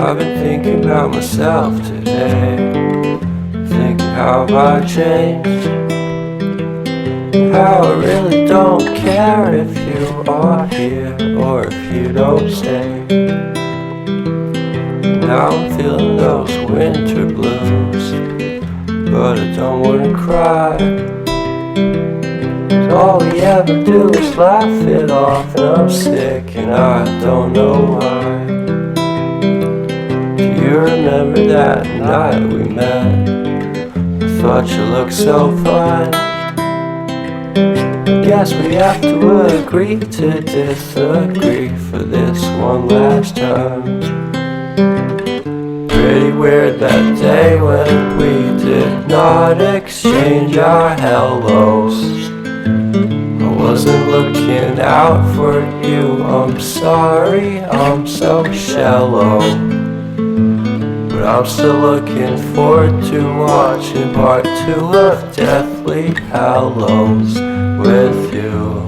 I've been thinking about myself today, thinking how I changed, how I really don't care if you are here or if you don't stay. Now I'm feeling those winter blues, but I don't wanna cry. All we ever do is laugh it off, and I'm sick and I don't know why. Do you remember that night we met? I thought you looked so fine. Guess we have to agree to disagree for this one last time. Pretty weird that day when we did not exchange our hellos. I wasn't looking out for you, I'm sorry, I'm so shallow. But I'm still looking forward to watching part 2 of Deathly Hallows with you.